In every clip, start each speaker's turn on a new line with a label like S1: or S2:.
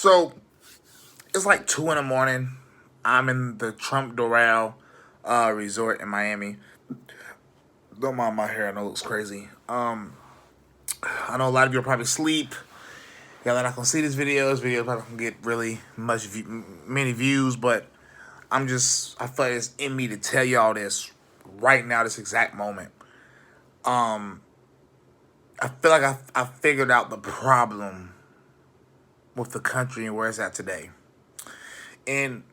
S1: So it's like 2 in the morning. I'm in the Trump Doral resort in Miami. Don't mind my hair. I know it looks crazy. I know a lot of you will probably sleep. Y'all are not gonna see this video. This video probably gonna get really many views, but I feel like it's in me to tell y'all this right now, this exact moment. I feel like I figured out the problem with the country and where it's at today. And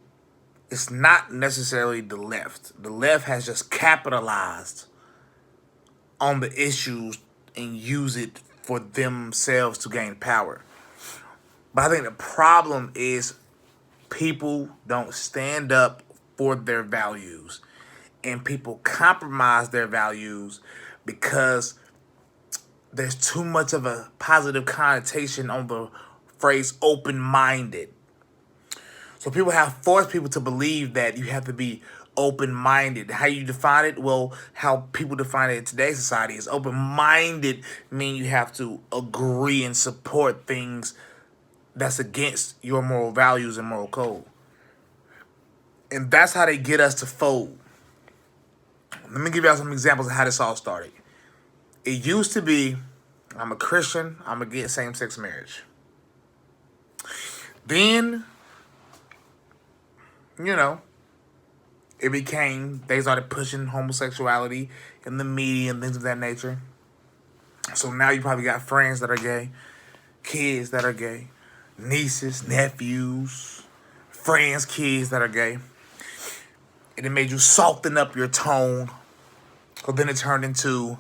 S1: it's not necessarily the left. The left has just capitalized on the issues and use it for themselves to gain power. But I think the problem is people don't stand up for their values. And people compromise their values because there's too much of a positive connotation on the phrase open-minded. So people have forced people to believe that you have to be open-minded. How you define it? Well, how people define it in today's society is open-minded mean you have to agree and support things that's against your moral values and moral code. And that's how they get us to fold. Let me give y'all some examples of how this all started. It used to be, I'm a Christian, I'm against same-sex marriage. Then, it became, they started pushing homosexuality in the media and things of that nature. So now you probably got friends that are gay, kids that are gay, nieces, nephews, friends, kids that are gay. And it made you soften up your tone. So then it turned into,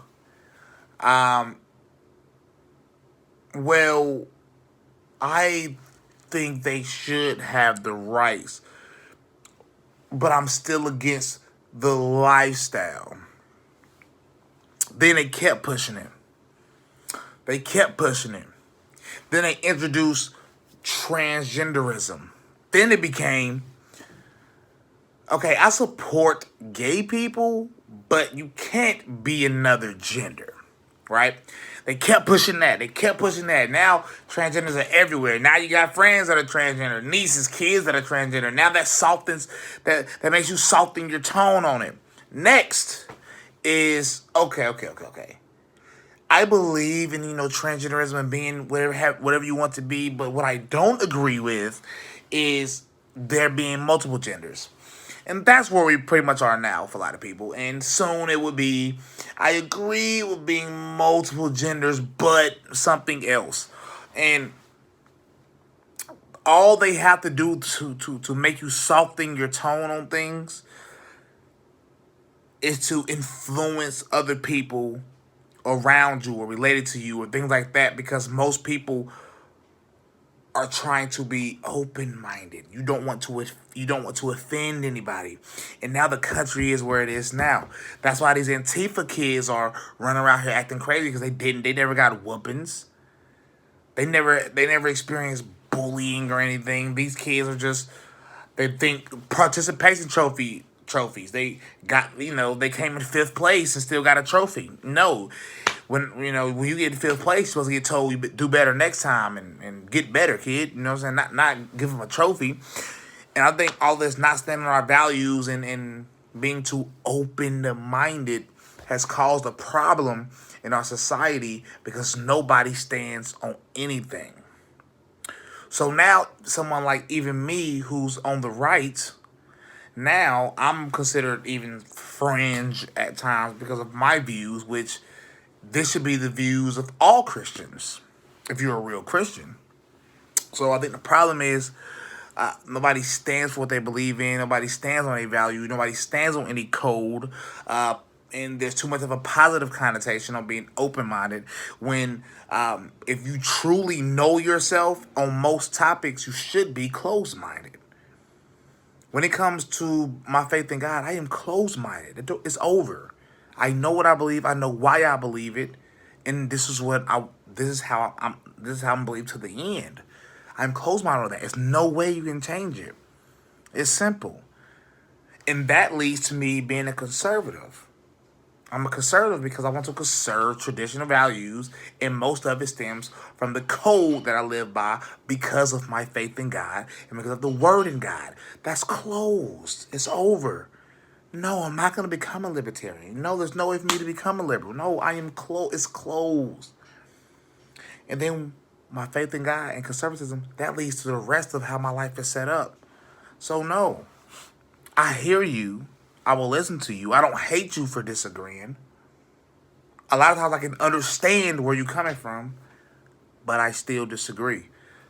S1: well, I think they should have the rights, but I'm still against the lifestyle. Then they kept pushing it. Then they introduced transgenderism. Then it became, okay, I support gay people, but you can't be another gender, right? They kept pushing that. Now transgenders are everywhere. Now you got friends that are transgender, nieces, kids that are transgender. Now that softens, that makes you soften your tone on it. Next is, okay. I believe in, transgenderism and being whatever you want to be, but what I don't agree with is there being multiple genders. And that's where we pretty much are now for a lot of people. And soon it would be, I agree with being multiple genders, but something else. And all they have to do to make you soften your tone on things is to influence other people around you or related to you or things like that, because most people are trying to be open-minded. You don't want to offend anybody. And now the country is where it is now. That's why these Antifa kids are running around here acting crazy, because they never got whoopings. They never experienced bullying or anything. These kids are just, they think participation trophies. They got, they came in 5th place and still got a trophy. No. When you get in 5th place, you're supposed to get told you do better next time and get better, kid. You know what I'm saying? Not give them a trophy. And I think all this not standing on our values and being too open-minded has caused a problem in our society, because nobody stands on anything. So now someone like even me, who's on the right, now I'm considered even fringe at times because of my views, which this should be the views of all Christians, if you're a real Christian. So I think the problem is nobody stands for what they believe in. Nobody stands on any value. Nobody stands on any code. And there's too much of a positive connotation on being open-minded, when if you truly know yourself on most topics, you should be closed-minded. When it comes to my faith in God, I am closed-minded. It's over. I know what I believe. I know why I believe it, and this is how I'm believed to the end. I'm closed-minded on that. There's no way you can change it. It's simple, and that leads to me being a conservative. I'm a conservative because I want to conserve traditional values, and most of it stems from the code that I live by because of my faith in God and because of the word in God. That's closed. It's over. No, I'm not going to become a libertarian. No, there's no way for me to become a liberal. No, I am closed. It's closed. And then my faith in God and conservatism, that leads to the rest of how my life is set up. So no, I hear you. I will listen to you. I don't hate you for disagreeing. A lot of times I can understand where you're coming from, but I still disagree.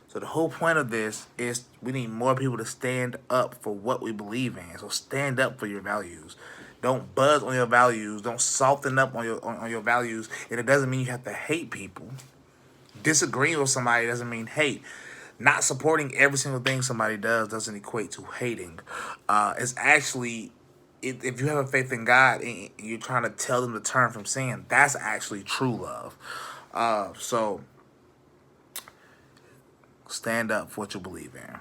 S1: So the whole point of this is we need more people to stand up for what we believe in. So stand up for your values. Don't buzz on your values. Don't soften up on your values. And it doesn't mean you have to hate people. Disagreeing with somebody doesn't mean hate. Not supporting every single thing somebody does doesn't equate to hating. It's actually, if you have a faith in God and you're trying to tell them to turn from sin, that's actually true love. So stand up for what you believe in.